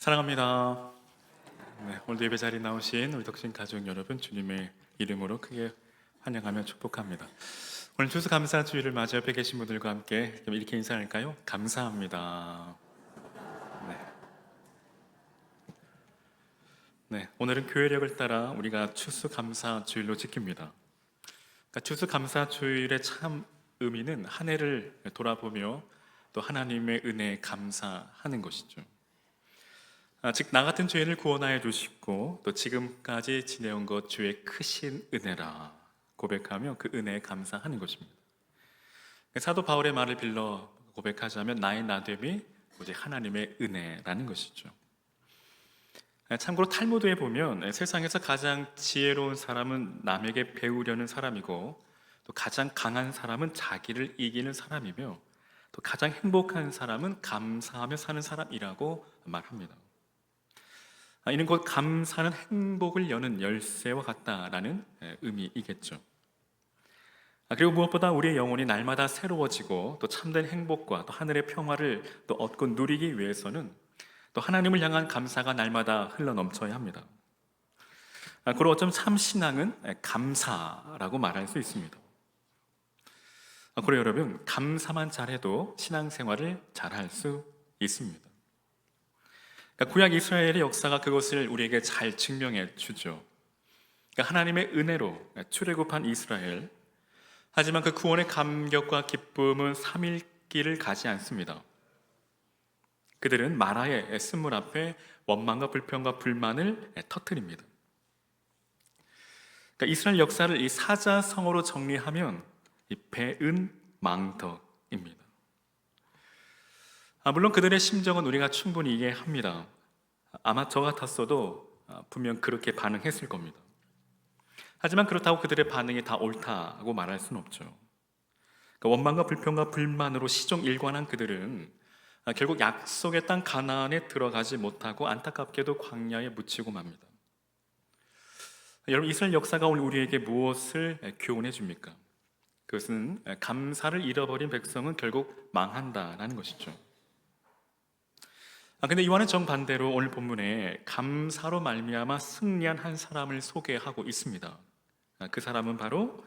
사랑합니다. 오늘도 예배 자리에 나오신 우리 덕신 가족 여러분, 주님의 이름으로 크게 환영하며 축복합니다. 오늘 추수감사주일을 맞아 옆에 계신 분들과 함께 좀 이렇게 인사할까요? 감사합니다. 네. 오늘은 교회력을 따라 우리가 추수감사주일로 지킵니다. 그러니까 추수감사주일의 참 의미는 한 해를 돌아보며 또 하나님의 은혜에 감사하는 것이죠. 즉 나 같은 죄인을 구원하여 주시고 또 지금까지 지내온 것 주의 크신 은혜라 고백하며 그 은혜에 감사하는 것입니다. 사도 바울의 말을 빌러 고백하자면 나의 나됨이 오직 하나님의 은혜라는 것이죠. 참고로 탈무드에 보면 세상에서 가장 지혜로운 사람은 남에게 배우려는 사람이고 또 가장 강한 사람은 자기를 이기는 사람이며 또 가장 행복한 사람은 감사하며 사는 사람이라고 말합니다. 이는 곧 감사는 행복을 여는 열쇠와 같다라는 의미이겠죠. 그리고 무엇보다 우리의 영혼이 날마다 새로워지고 또 참된 행복과 또 하늘의 평화를 또 얻고 누리기 위해서는 또 하나님을 향한 감사가 날마다 흘러넘쳐야 합니다. 그리고 어쩌면 참 신앙은 감사라고 말할 수 있습니다. 그리고 여러분, 감사만 잘해도 신앙생활을 잘할 수 있습니다. 구약 이스라엘의 역사가 그것을 우리에게 잘 증명해 주죠. 하나님의 은혜로 출애굽한 이스라엘, 하지만 그 구원의 감격과 기쁨은 3일길을 가지 않습니다. 그들은 마라의 쓴물 앞에 원망과 불평과 불만을 터뜨립니다. 이스라엘 역사를 이 사자성어로 정리하면 이 배은망덕입니다. 물론 그들의 심정은 우리가 충분히 이해합니다. 아마 저 같았어도 분명 그렇게 반응했을 겁니다. 하지만 그렇다고 그들의 반응이 다 옳다고 말할 수는 없죠. 원망과 불평과 불만으로 시종일관한 그들은 결국 약속의 땅 가나안에 들어가지 못하고 안타깝게도 광야에 묻히고 맙니다. 여러분, 이스라엘 역사가 오늘 우리에게 무엇을 교훈해 줍니까? 그것은 감사를 잃어버린 백성은 결국 망한다라는 것이죠. 근데 이와는 정반대로 오늘 본문에 감사로 말미암아 승리한 한 사람을 소개하고 있습니다. 그 사람은 바로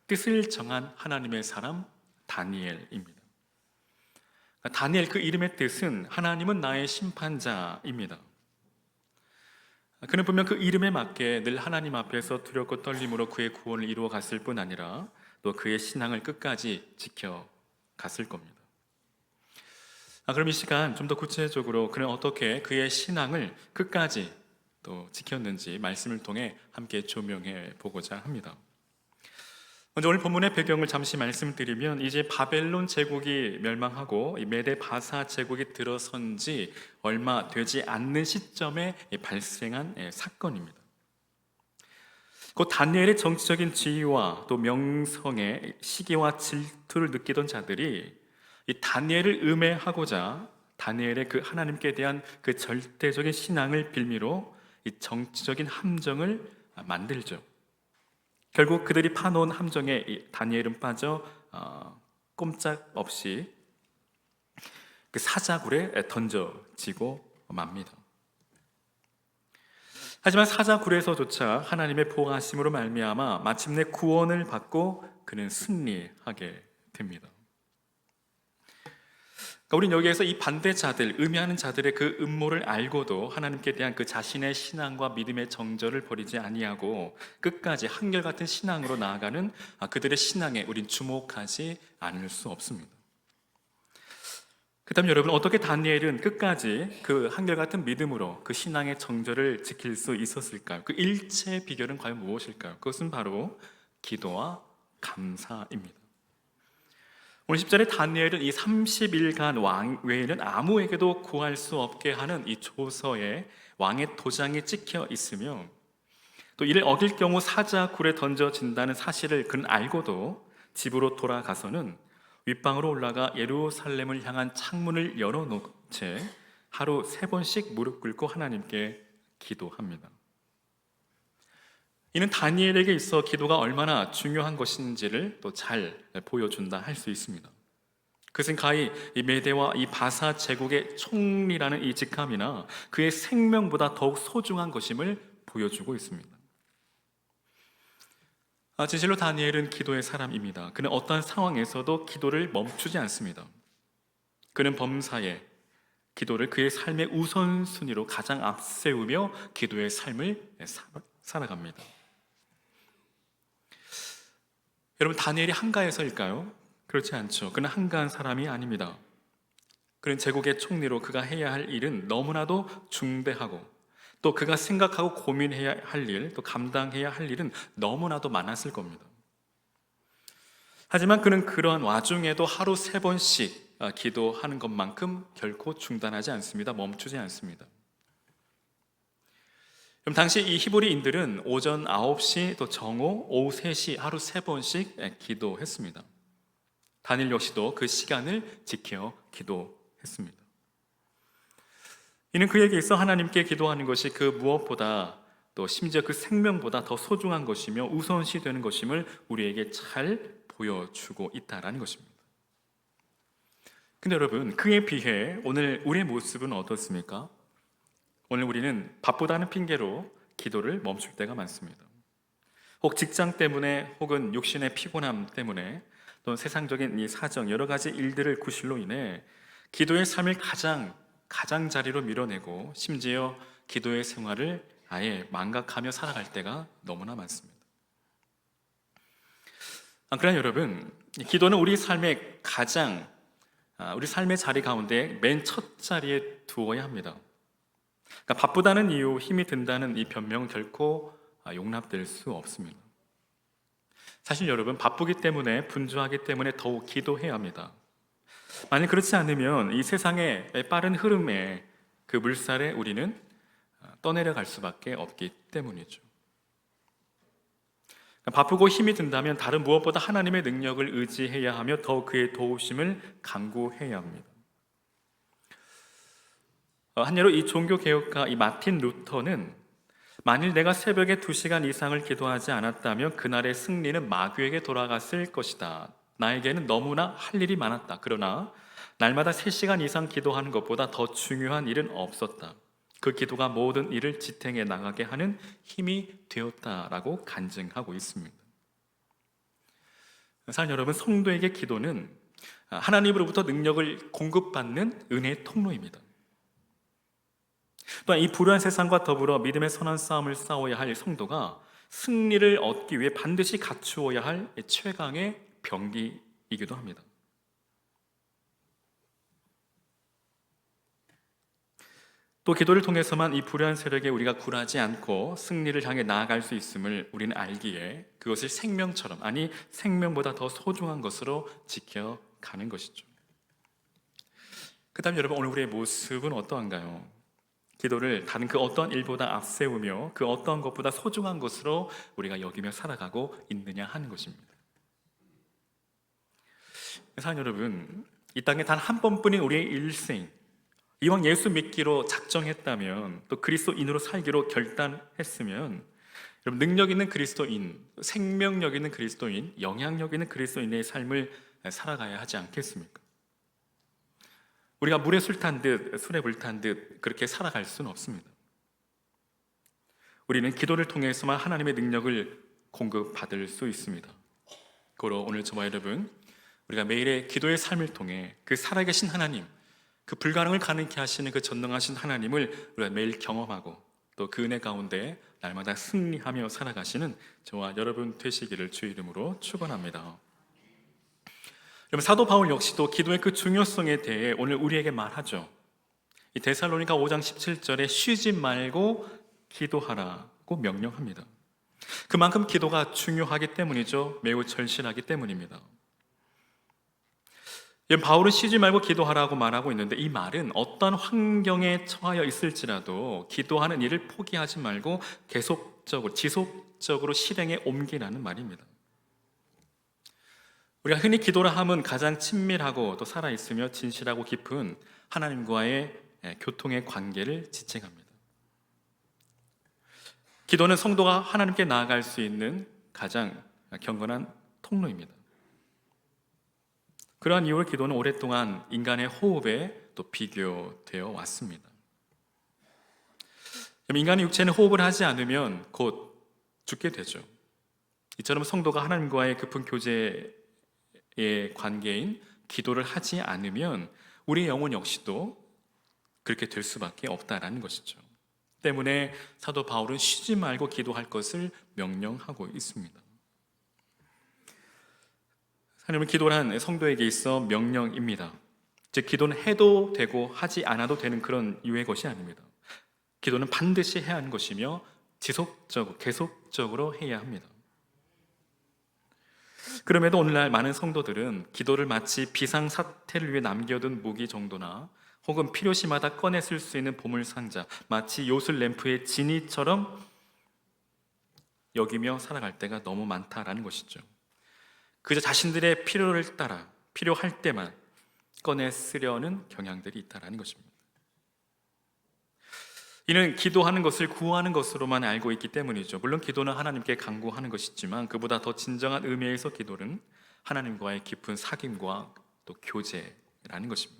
뜻을 정한 하나님의 사람 다니엘입니다. 다니엘, 그 이름의 뜻은 하나님은 나의 심판자입니다. 그는 분명 그 이름에 맞게 늘 하나님 앞에서 두렵고 떨림으로 그의 구원을 이루어 갔을 뿐 아니라 또 그의 신앙을 끝까지 지켜갔을 겁니다. 그럼 이 시간 좀 더 구체적으로 그는 어떻게 그의 신앙을 끝까지 또 지켰는지 말씀을 통해 함께 조명해 보고자 합니다. 먼저 오늘 본문의 배경을 잠시 말씀드리면 이제 바벨론 제국이 멸망하고 메데 바사 제국이 들어선 지 얼마 되지 않는 시점에 발생한 사건입니다. 곧 다니엘의 정치적인 지위와 또 명성의 시기와 질투를 느끼던 자들이 이 다니엘을 음해하고자 다니엘의 그 하나님께 대한 그 절대적인 신앙을 빌미로 이 정치적인 함정을 만들죠. 결국 그들이 파놓은 함정에 이 다니엘은 빠져 꼼짝없이 그 사자굴에 던져지고 맙니다. 하지만 사자굴에서조차 하나님의 보호하심으로 말미암아 마침내 구원을 받고 그는 승리하게 됩니다. 우리는 여기에서 이 반대자들, 음해하는 자들의 그 음모를 알고도 하나님께 대한 그 자신의 신앙과 믿음의 정절을 버리지 아니하고 끝까지 한결같은 신앙으로 나아가는 그들의 신앙에 우린 주목하지 않을 수 없습니다. 그렇다면 여러분, 어떻게 다니엘은 끝까지 그 한결같은 믿음으로 그 신앙의 정절을 지킬 수 있었을까요? 그 일체의 비결은 과연 무엇일까요? 그것은 바로 기도와 감사입니다. 오늘 10절에 다니엘은 이 30일간 왕 외에는 아무에게도 구할 수 없게 하는 이 조서에 왕의 도장이 찍혀 있으며 또 이를 어길 경우 사자굴에 던져진다는 사실을 그는 알고도 집으로 돌아가서는 윗방으로 올라가 예루살렘을 향한 창문을 열어놓은 채 하루 3번씩 무릎 꿇고 하나님께 기도합니다. 이는 다니엘에게 있어 기도가 얼마나 중요한 것인지를 또 잘 보여준다 할 수 있습니다. 그것은 가히 이 메대와 이 바사 제국의 총리라는 이 직함이나 그의 생명보다 더욱 소중한 것임을 보여주고 있습니다. 진실로 다니엘은 기도의 사람입니다. 그는 어떠한 상황에서도 기도를 멈추지 않습니다. 그는 범사에 기도를 그의 삶의 우선순위로 가장 앞세우며 기도의 삶을 살아갑니다. 여러분, 다니엘이 한가해서일까요? 그렇지 않죠. 그는 한가한 사람이 아닙니다. 그는 제국의 총리로 그가 해야 할 일은 너무나도 중대하고, 또 그가 생각하고 고민해야 할 일, 또 감당해야 할 일은 너무나도 많았을 겁니다. 하지만 그는 그러한 와중에도 하루 3번씩 기도하는 것만큼 결코 중단하지 않습니다. 멈추지 않습니다. 그럼 당시 이 히브리인들은 오전 9시, 또 정오, 오후 3시 하루 3번씩 기도했습니다. 다니엘 역시도 그 시간을 지켜 기도했습니다. 이는 그에게 있어 하나님께 기도하는 것이 그 무엇보다, 또 심지어 그 생명보다 더 소중한 것이며 우선시 되는 것임을 우리에게 잘 보여주고 있다는 것입니다. 근데 여러분, 그에 비해 오늘 우리의 모습은 어떻습니까? 오늘 우리는 바쁘다는 핑계로 기도를 멈출 때가 많습니다. 혹 직장 때문에, 혹은 육신의 피곤함 때문에, 또는 세상적인 이 사정, 여러 가지 일들을 구실로 인해 기도의 삶을 가장자리로 밀어내고, 심지어 기도의 생활을 아예 망각하며 살아갈 때가 너무나 많습니다. 그러나 여러분, 기도는 우리 삶의 우리 삶의 자리 가운데 맨 첫 자리에 두어야 합니다. 그러니까 바쁘다는 이유, 힘이 든다는 이 변명은 결코 용납될 수 없습니다. 사실 여러분, 바쁘기 때문에, 분주하기 때문에 더욱 기도해야 합니다. 만약 그렇지 않으면 이 세상의 빠른 흐름에, 그 물살에 우리는 떠내려갈 수밖에 없기 때문이죠. 바쁘고 힘이 든다면 다른 무엇보다 하나님의 능력을 의지해야 하며 더욱 그의 도우심을 간구해야 합니다. 한예로 이 종교개혁가 이 마틴 루터는, 만일 내가 새벽에 2시간 이상을 기도하지 않았다면 그날의 승리는 마귀에게 돌아갔을 것이다. 나에게는 너무나 할 일이 많았다. 그러나 날마다 3시간 이상 기도하는 것보다 더 중요한 일은 없었다. 그 기도가 모든 일을 지탱해 나가게 하는 힘이 되었다라고 간증하고 있습니다. 사랑 여러분, 성도에게 기도는 하나님으로부터 능력을 공급받는 은혜의 통로입니다. 또한 이 불우한 세상과 더불어 믿음의 선한 싸움을 싸워야 할 성도가 승리를 얻기 위해 반드시 갖추어야 할 최강의 병기이기도 합니다. 또 기도를 통해서만 이 불의한 세력에 우리가 굴하지 않고 승리를 향해 나아갈 수 있음을 우리는 알기에 그것을 생명처럼, 아니 생명보다 더 소중한 것으로 지켜가는 것이죠. 그 다음 여러분, 오늘 우리의 모습은 어떠한가요? 기도를 다른 그 어떤 일보다 앞세우며 그 어떤 것보다 소중한 것으로 우리가 여기며 살아가고 있느냐 하는 것입니다. 사랑 여러분, 이 땅에 단 한 번뿐인 우리의 일생, 이왕 예수 믿기로 작정했다면, 또 그리스도인으로 살기로 결단했으면, 여러분, 능력 있는 그리스도인, 생명력 있는 그리스도인, 영향력 있는 그리스도인의 삶을 살아가야 하지 않겠습니까? 우리가 물에 술 탄 듯, 술에 불 탄 듯 그렇게 살아갈 수는 없습니다. 우리는 기도를 통해서만 하나님의 능력을 공급받을 수 있습니다. 그러므로 오늘 저와 여러분, 우리가 매일의 기도의 삶을 통해 그 살아계신 하나님, 그 불가능을 가능케 하시는 그 전능하신 하나님을 우리가 매일 경험하고, 또 그 은혜 가운데 날마다 승리하며 살아가시는 저와 여러분 되시기를 주의 이름으로 축원합니다. 여러분, 사도 바울 역시도 기도의 그 중요성에 대해 오늘 우리에게 말하죠. 이 데살로니가 5장 17절에 쉬지 말고 기도하라고 명령합니다. 그만큼 기도가 중요하기 때문이죠. 매우 절실하기 때문입니다. 바울은 쉬지 말고 기도하라고 말하고 있는데, 이 말은 어떤 환경에 처하여 있을지라도 기도하는 일을 포기하지 말고 지속적으로 실행에 옮기라는 말입니다. 우리가 흔히 기도라 함은 가장 친밀하고 또 살아있으며 진실하고 깊은 하나님과의 교통의 관계를 지칭합니다. 기도는 성도가 하나님께 나아갈 수 있는 가장 경건한 통로입니다. 그러한 이유로 기도는 오랫동안 인간의 호흡에 또 비교되어 왔습니다. 인간의 육체는 호흡을 하지 않으면 곧 죽게 되죠. 이처럼 성도가 하나님과의 깊은 교제의 관계인 기도를 하지 않으면 우리의 영혼 역시도 그렇게 될 수밖에 없다라는 것이죠. 때문에 사도 바울은 쉬지 말고 기도할 것을 명령하고 있습니다. 하나님은 기도란 성도에게 있어 명령입니다. 즉 기도는 해도 되고 하지 않아도 되는 그런 유의 것이 아닙니다. 기도는 반드시 해야 하는 것이며 지속적으로 계속적으로 해야 합니다. 그럼에도 오늘날 많은 성도들은 기도를 마치 비상사태를 위해 남겨둔 무기 정도나 혹은 필요시마다 꺼내 쓸 수 있는 보물상자, 마치 요술 램프의 지니처럼 여기며 살아갈 때가 너무 많다라는 것이죠. 그저 자신들의 필요를 따라 필요할 때만 꺼내 쓰려는 경향들이 있다라는 것입니다. 이는 기도하는 것을 구하는 것으로만 알고 있기 때문이죠. 물론 기도는 하나님께 간구하는 것이지만 그보다 더 진정한 의미에서 기도는 하나님과의 깊은 사귐과 또 교제라는 것입니다.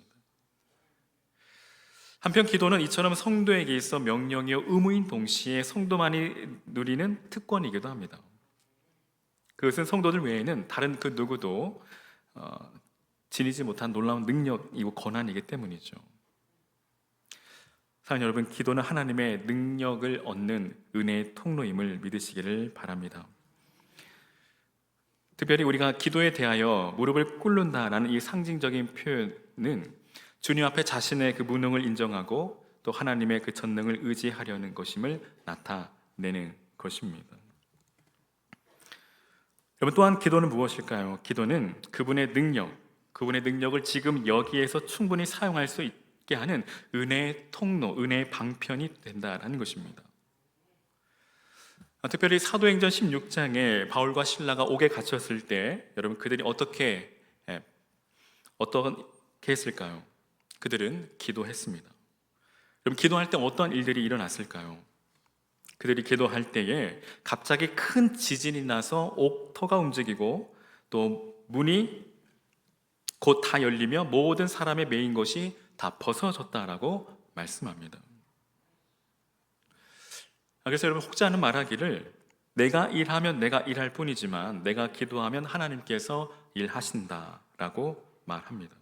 한편 기도는 이처럼 성도에게 있어 명령이요 의무인 동시에 성도만이 누리는 특권이기도 합니다. 그것은 성도들 외에는 다른 그 누구도 지니지 못한 놀라운 능력이고 권한이기 때문이죠. 사랑하는 여러분, 기도는 하나님의 능력을 얻는 은혜의 통로임을 믿으시기를 바랍니다. 특별히 우리가 기도에 대하여 무릎을 꿇는다라는 이 상징적인 표현은 주님 앞에 자신의 그 무능을 인정하고 또 하나님의 그 전능을 의지하려는 것임을 나타내는 것입니다. 여러분, 또한 기도는 무엇일까요? 기도는 그분의 능력을 지금 여기에서 충분히 사용할 수 있게 하는 은혜의 통로, 은혜의 방편이 된다라는 것입니다. 특별히 사도행전 16장에 바울과 실라가 옥에 갇혔을 때 여러분 그들이 어떻게 했을까요? 그들은 기도했습니다. 여러분 기도할 때 어떤 일들이 일어났을까요? 그들이 기도할 때에 갑자기 큰 지진이 나서 옥터가 움직이고 또 문이 곧 다 열리며 모든 사람의 매인 것이 다 벗어졌다라고 말씀합니다. 그래서 여러분 혹자는 말하기를 내가 일하면 내가 일할 뿐이지만 내가 기도하면 하나님께서 일하신다라고 말합니다.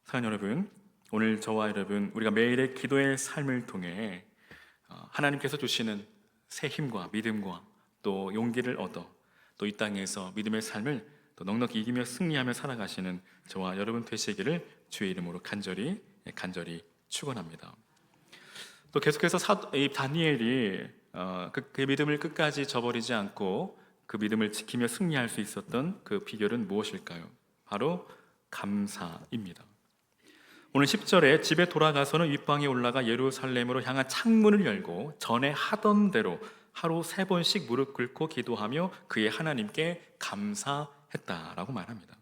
사랑하는 여러분, 오늘 저와 여러분 우리가 매일의 기도의 삶을 통해 하나님께서 주시는 새 힘과 믿음과 또 용기를 얻어 또 이 땅에서 믿음의 삶을 또 넉넉히 이기며 승리하며 살아가시는 저와 여러분 되시기를 주의 이름으로 간절히 축원합니다. 또 계속해서 이 다니엘이 그 믿음을 끝까지 저버리지 않고 그 믿음을 지키며 승리할 수 있었던 그 비결은 무엇일까요? 바로 감사입니다. 오늘 10절에 집에 돌아가서는 윗방에 올라가 예루살렘으로 향한 창문을 열고 전에 하던 대로 하루 3번씩 무릎 꿇고 기도하며 그의 하나님께 감사했다라고 말합니다.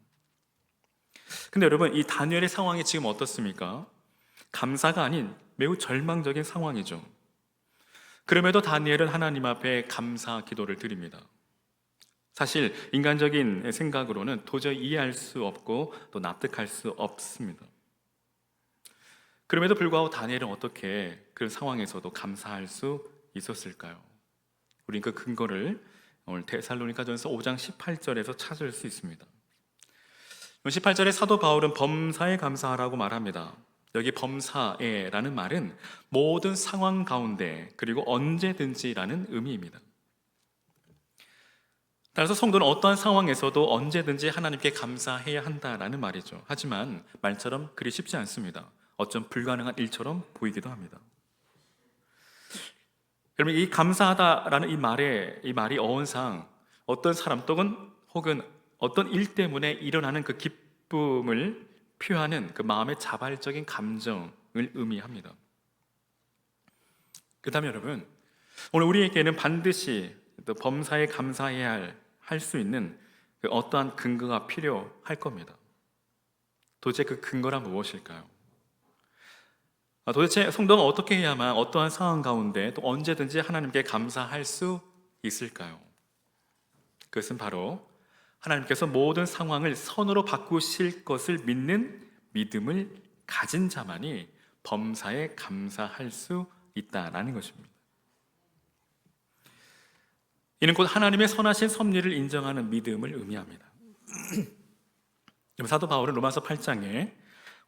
근데 여러분 이 다니엘의 상황이 지금 어떻습니까? 감사가 아닌 매우 절망적인 상황이죠. 그럼에도 다니엘은 하나님 앞에 감사 기도를 드립니다. 사실 인간적인 생각으로는 도저히 이해할 수 없고 또 납득할 수 없습니다. 그럼에도 불구하고 다니엘은 어떻게 그런 상황에서도 감사할 수 있었을까요? 우리는 그 근거를 오늘 데살로니가전서 5장 18절에서 찾을 수 있습니다. 18절에 사도 바울은 범사에 감사하라고 말합니다. 여기 범사에라는 말은 모든 상황 가운데 그리고 언제든지라는 의미입니다. 따라서 성도는 어떠한 상황에서도 언제든지 하나님께 감사해야 한다라는 말이죠. 하지만 말처럼 그리 쉽지 않습니다. 어쩜 불가능한 일처럼 보이기도 합니다. 여러분 이 감사하다라는 이 말이 어원상 어떤 사람 혹은 어떤 일 때문에 일어나는 그 기쁨을 표하는 그 마음의 자발적인 감정을 의미합니다. 그 다음에 여러분 오늘 우리에게는 반드시 또 범사에 감사해야 할 수 있는 그 어떠한 근거가 필요할 겁니다. 도대체 그 근거란 무엇일까요? 도대체 성도가 어떻게 해야만 어떠한 상황 가운데 또 언제든지 하나님께 감사할 수 있을까요? 그것은 바로 하나님께서 모든 상황을 선으로 바꾸실 것을 믿는 믿음을 가진 자만이 범사에 감사할 수 있다라는 것입니다. 이는 곧 하나님의 선하신 섭리를 인정하는 믿음을 의미합니다. 사도 바울은 로마서 8장에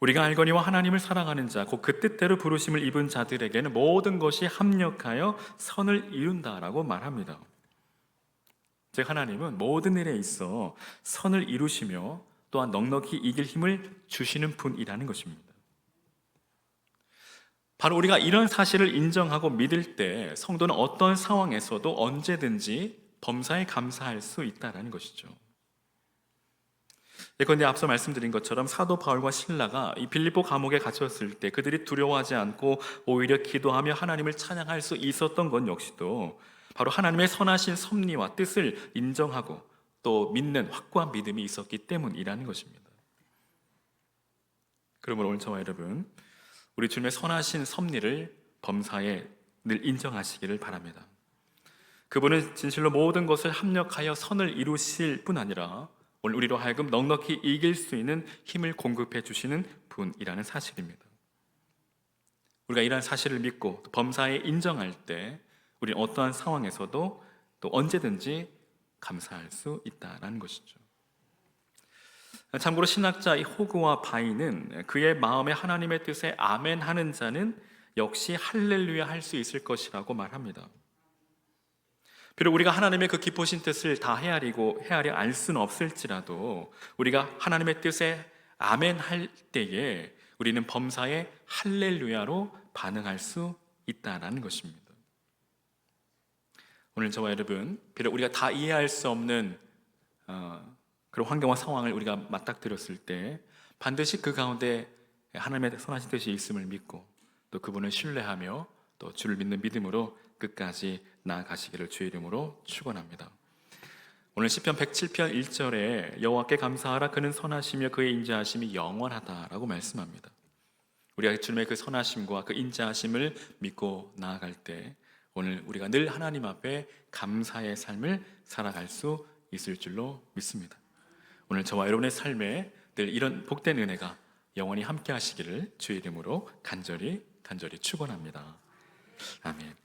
우리가 알거니와 하나님을 사랑하는 자, 곧 그 뜻대로 부르심을 입은 자들에게는 모든 것이 합력하여 선을 이룬다라고 말합니다. 즉 하나님은 모든 일에 있어 선을 이루시며 또한 넉넉히 이길 힘을 주시는 분이라는 것입니다. 바로 우리가 이런 사실을 인정하고 믿을 때 성도는 어떤 상황에서도 언제든지 범사에 감사할 수 있다는 것이죠. 예컨대 앞서 말씀드린 것처럼 사도 바울과 실라가 이 빌립보 감옥에 갇혔을 때 그들이 두려워하지 않고 오히려 기도하며 하나님을 찬양할 수 있었던 것 역시도 바로 하나님의 선하신 섭리와 뜻을 인정하고 또 믿는 확고한 믿음이 있었기 때문이라는 것입니다. 그러므로 오늘 저와 여러분, 우리 주님의 선하신 섭리를 범사에 늘 인정하시기를 바랍니다. 그분은 진실로 모든 것을 합력하여 선을 이루실 뿐 아니라 오늘 우리로 하여금 넉넉히 이길 수 있는 힘을 공급해 주시는 분이라는 사실입니다. 우리가 이러한 사실을 믿고 범사에 인정할 때 우리는 어떠한 상황에서도 또 언제든지 감사할 수 있다는 것이죠. 참고로 신학자 이 호그와 바이는 그의 마음에 하나님의 뜻에 아멘 하는 자는 역시 할렐루야 할 수 있을 것이라고 말합니다. 비록 우리가 하나님의 그 깊으신 뜻을 다 헤아려 알 수는 없을지라도 우리가 하나님의 뜻에 아멘 할 때에 우리는 범사에 할렐루야로 반응할 수 있다는 것입니다. 오늘 저와 여러분, 비록 우리가 다 이해할 수 없는 그런 환경과 상황을 우리가 맞닥뜨렸을 때 반드시 그 가운데 하나님의 선하신 뜻이 있음을 믿고 또 그분을 신뢰하며 또 주를 믿는 믿음으로 끝까지 나아가시기를 주의 이름으로 축원합니다. 오늘 시편 107편 1절에 여호와께 감사하라 그는 선하시며 그의 인자하심이 영원하다라고 말씀합니다. 우리가 주님의 그 선하심과 그 인자하심을 믿고 나아갈 때 오늘 우리가 늘 하나님 앞에 감사의 삶을 살아갈 수 있을 줄로 믿습니다. 오늘 저와 여러분의 삶에 늘 이런 복된 은혜가 영원히 함께 하시기를 주의 이름으로 간절히 축원합니다. 아멘.